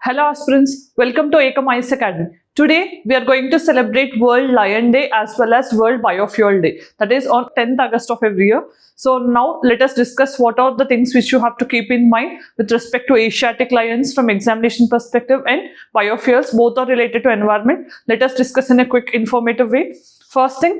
Hello aspirants, welcome to Ekam Academy. Today we are going to celebrate World Lion Day as well as World Biofuel Day, that is on 10th August of every year. So now let us discuss what are the things which you have to keep in mind with respect to Asiatic lions from examination perspective and biofuels. Both are related to environment. Let us discuss in a quick informative way. First thing,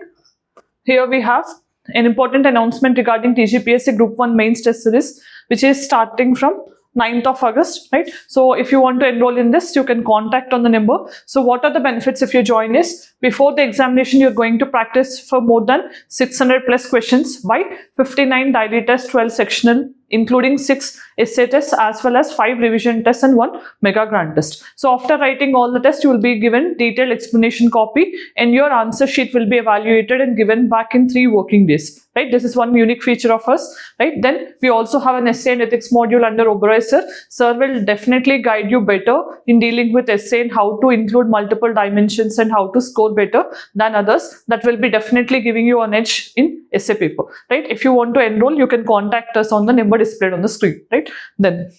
here we have an important announcement regarding TSPSC Group 1 Mains Test Series, which is starting from 9th of August, right? So if you want to enroll in this, you can contact on the number. So what are the benefits if you join is, before the examination, you're going to practice for more than 600 plus questions by 59 daily tests, 12 sectional, including 6 essay tests as well as 5 revision tests and 1 mega grant test. So after writing all the tests, you will be given detailed explanation copy and your answer sheet will be evaluated and given back in 3 working days, right? This is one unique feature of us, right? Then we also have an essay and ethics module under Oberoi sir. Sir will definitely guide you better in dealing with essay and how to include multiple dimensions and how to score better than others. That will be definitely giving you an edge in essay paper, right? If you want to enroll, you can contact us on the number displayed on the screen, right? Then,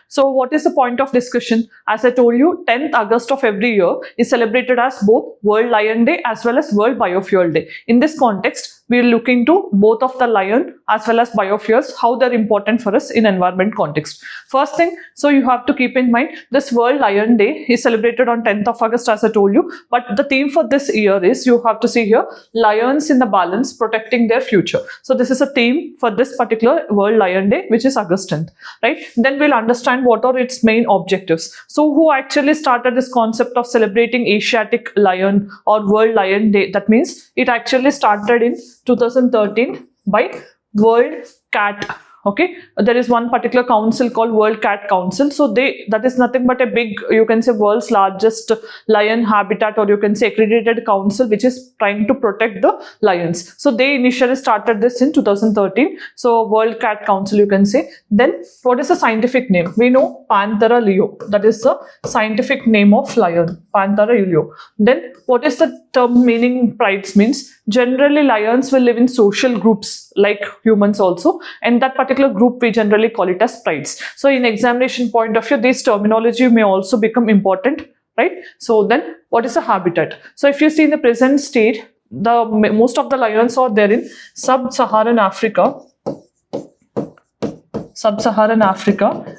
so what is the point of discussion? As I told you, 10th August of every year is celebrated as both World Lion Day as well as World Biofuel Day. In this context, we will look into both of the lion as well as biofuels, how they're important for us in environment context. First thing, so you have to keep in mind, this World Lion Day is celebrated on 10th of August as I told you, but the theme for this year is, you have to see here, lions in the balance, protecting their future. So this is a theme for this particular World Lion Day, which is August 10th, right? Then we'll understand what are its main objectives. So who actually started this concept of celebrating Asiatic Lion or World Lion Day? That means it actually started in 2013 by World Cat. Okay, there is one particular council called World Cat Council. So that is nothing but a big, you can say, world's largest lion habitat, or you can say accredited council, which is trying to protect the lions. So they initially started this in 2013. So World Cat Council, you can say. Then what is the scientific name? We know Panthera leo. That is the scientific name of lion, Panthera leo. Then what is the term meaning prides means? Generally lions will live in social groups like humans also, and that particular group we generally call it as prides. So in examination point of view, this terminology may also become important, right? So then what is the habitat? So if you see in the present state, most of the lions are there in sub-Saharan Africa,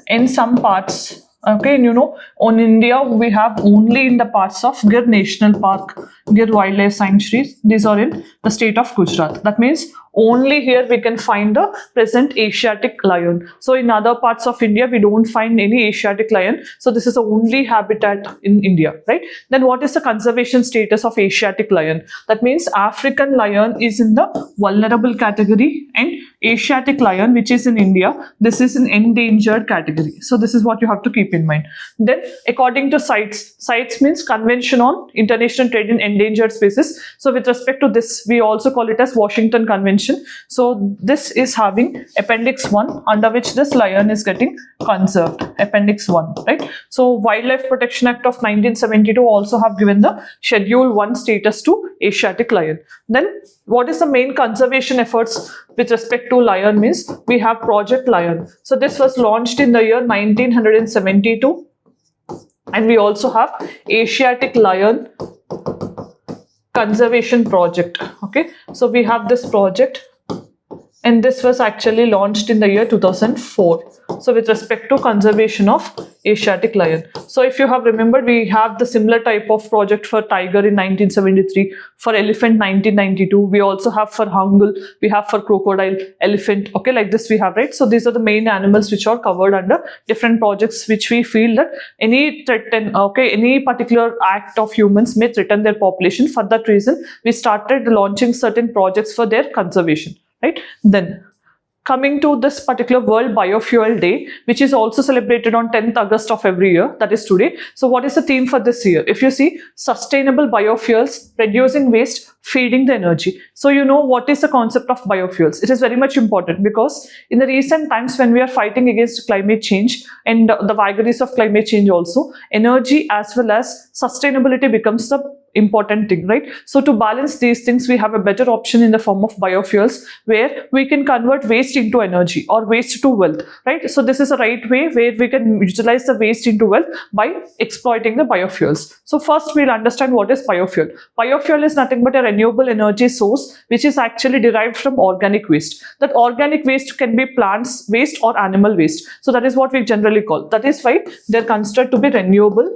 in some parts. Okay, and you know, on India, we have only in the parts of Gir National Park, Gir Wildlife Sanctuary. These are in the state of Gujarat. That means only here we can find the present Asiatic lion. So in other parts of India, we don't find any Asiatic lion. So this is the only habitat in India, right? Then what is the conservation status of Asiatic lion? That means African lion is in the vulnerable category, and Asiatic lion, which is in India, this is an endangered category. So this is what you have to keep in mind. Then according to CITES means Convention on International Trade in Endangered Species. So with respect to this, we also call it as Washington Convention. So this is having Appendix 1, under which this lion is getting conserved. Appendix 1, right? So Wildlife Protection Act of 1972 also have given the Schedule 1 status to Asiatic lion. Then what is the main conservation efforts with respect to lion means? We have Project Lion. So this was launched in the year 1972. And we also have Asiatic Lion Conservation Project. Okay, so we have this project, and this was actually launched in the year 2004. So with respect to conservation of Asiatic lion. So if you have remembered, we have the similar type of project for tiger in 1973, for elephant 1992. We also have for hangul, we have for crocodile, elephant. Okay, like this we have, right? So these are the main animals which are covered under different projects, which we feel that any particular act of humans may threaten their population. For that reason, we started launching certain projects for their conservation, right? Then coming to this particular World Biofuel Day, which is also celebrated on 10th August of every year, that is today. So what is the theme for this year? If you see, sustainable biofuels, reducing waste, feeding the energy. So you know what is the concept of biofuels. It is very much important because in the recent times when we are fighting against climate change and the vagaries of climate change also, energy as well as sustainability becomes the important thing, right? So to balance these things, we have a better option in the form of biofuels, where we can convert waste into energy or waste to wealth, right? So this is a right way where we can utilize the waste into wealth by exploiting the biofuels. So first we'll understand what is biofuel. Biofuel is nothing but a renewable energy source which is actually derived from organic waste. That organic waste can be plants waste or animal waste. So that is what we generally call. That is why they're considered to be renewable.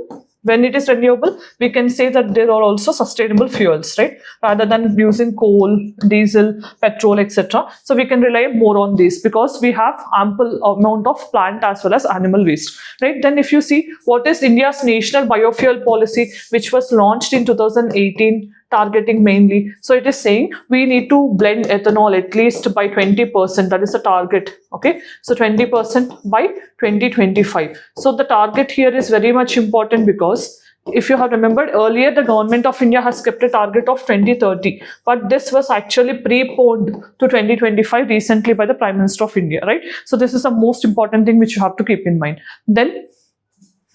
When it is renewable, we can say that there are also sustainable fuels, right? Rather than using coal, diesel, petrol, etc. So we can rely more on these because we have ample amount of plant as well as animal waste, right? Then if you see what is India's national biofuel policy, which was launched in 2018, targeting mainly. So it is saying we need to blend ethanol at least by 20%. That is the target. Okay. So 20% by 2025. So the target here is very much important because if you have remembered earlier, the government of India has kept a target of 2030, but this was actually preponed to 2025 recently by the Prime Minister of India, right? So this is the most important thing which you have to keep in mind. Then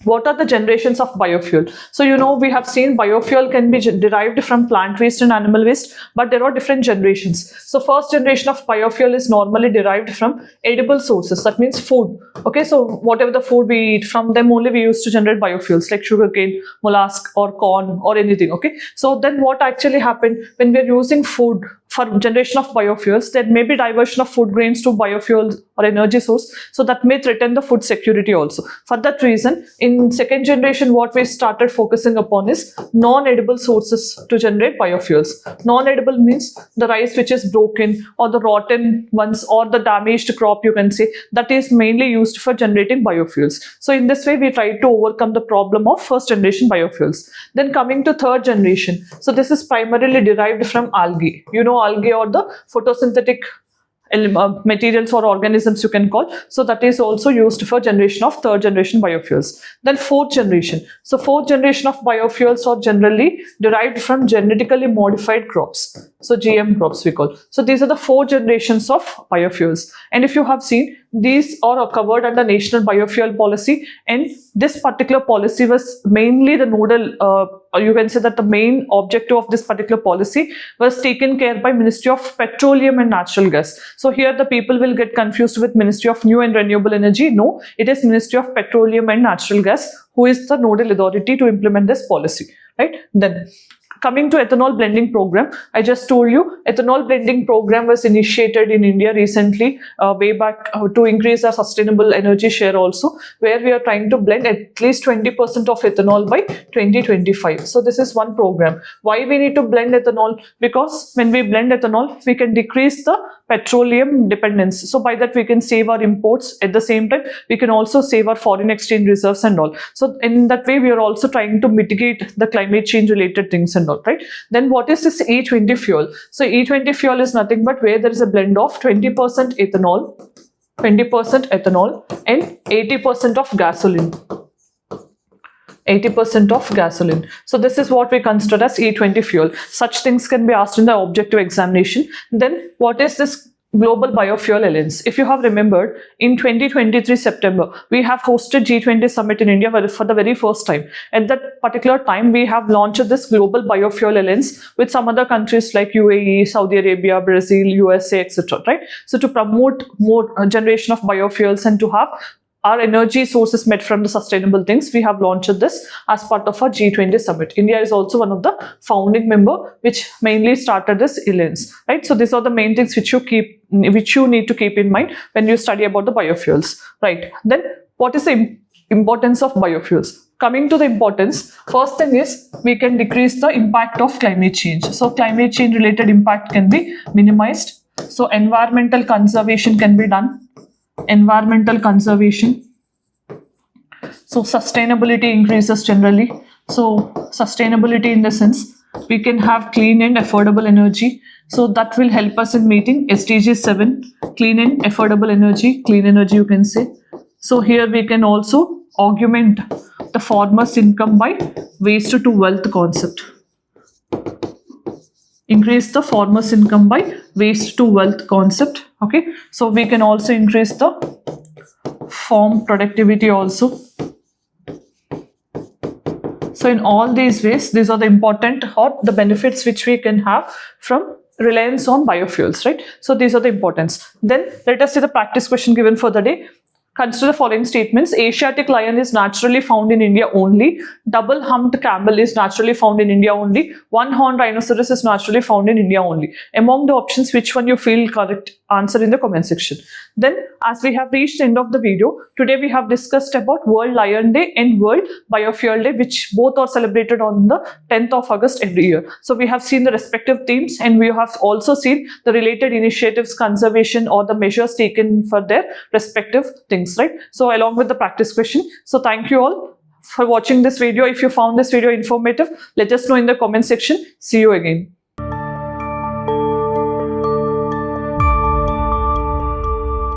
what are the generations of biofuel? So, you know, we have seen biofuel can be derived from plant waste and animal waste, but there are different generations. So, first generation of biofuel is normally derived from edible sources. That means food. Okay, so whatever the food we eat, from them only we used to generate biofuels like sugarcane, mollusk or corn or anything. Okay, so then what actually happened when we are using food for generation of biofuels, there may be diversion of food grains to biofuels or energy source. So that may threaten the food security also. For that reason, in second generation, what we started focusing upon is non-edible sources to generate biofuels. Non-edible means the rice which is broken or the rotten ones or the damaged crop, you can say, that is mainly used for generating biofuels. So in this way, we try to overcome the problem of first generation biofuels. Then coming to third generation. So this is primarily derived from algae. You know, algae or the photosynthetic materials or organisms you can call. So that is also used for generation of third generation biofuels. Then fourth generation. So fourth generation of biofuels are generally derived from genetically modified crops. So GM crops we call. So these are the four generations of biofuels. And if you have seen, these are covered under National Biofuel Policy, and this particular policy was mainly the nodal, you can say that the main objective of this particular policy was taken care by Ministry of Petroleum and Natural Gas. So here the people will get confused with Ministry of New and Renewable Energy. No, it is Ministry of Petroleum and Natural Gas who is the nodal authority to implement this policy, right? Then coming to ethanol blending program, I just told you ethanol blending program was initiated in India recently, way back, to increase our sustainable energy share also, where we are trying to blend at least 20% of ethanol by 2025. So this is one program. Why we need to blend ethanol? Because when we blend ethanol, we can decrease the petroleum dependence. So by that we can save our imports. At the same time, we can also save our foreign exchange reserves and all. So in that way, we are also trying to mitigate the climate change related things and all, right? Then what is this E20 fuel? So E20 fuel is nothing but where there is a blend of 20% ethanol, 20% ethanol and 80% of gasoline. 80% of gasoline. So this is what we consider as E20 fuel. Such things can be asked in the objective examination. Then what is this Global Biofuel Alliance? If you have remembered, in 2023 September, we have hosted G20 Summit in India for the very first time. At that particular time, we have launched this Global Biofuel Alliance with some other countries like UAE, Saudi Arabia, Brazil, USA, etc. Right? So to promote more generation of biofuels and to have our energy sources met from the sustainable things, we have launched this as part of our G20 summit. India is also one of the founding member which mainly started this alliance, right? So these are the main things which you need to keep in mind when you study about the biofuels, right? Then what is the importance of biofuels? Coming to the importance, first thing is we can decrease the impact of climate change. So climate change related impact can be minimized. So environmental conservation can be done. Environmental conservation. So sustainability increases generally. So sustainability in the sense we can have clean and affordable energy. So that will help us in meeting SDG 7, clean and affordable energy, clean energy you can say. So here we can also augment the farmer's income by waste to wealth concept. Increase the farmer's income by waste to wealth concept. Okay, so we can also increase the farm productivity also. So So in all these ways, these are the important or the benefits which we can have from reliance on biofuels, right? So these are the importance. Then let us see the practice question given for the day. Consider the following statements. Asiatic lion is naturally found in India only. Double humped camel is naturally found in India only. One horned rhinoceros is naturally found in India only. Among the options, which one you feel correct? Answer in the comment section. Then, as we have reached the end of the video, today we have discussed about World Lion Day and World Biofuel Day, which both are celebrated on the 10th of August every year. So we have seen the respective themes, and we have also seen the related initiatives, conservation, or the measures taken for their respective things, right? So along with the practice question. So thank you all for watching this video. If you found this video informative, let us know in the comment section. See you again.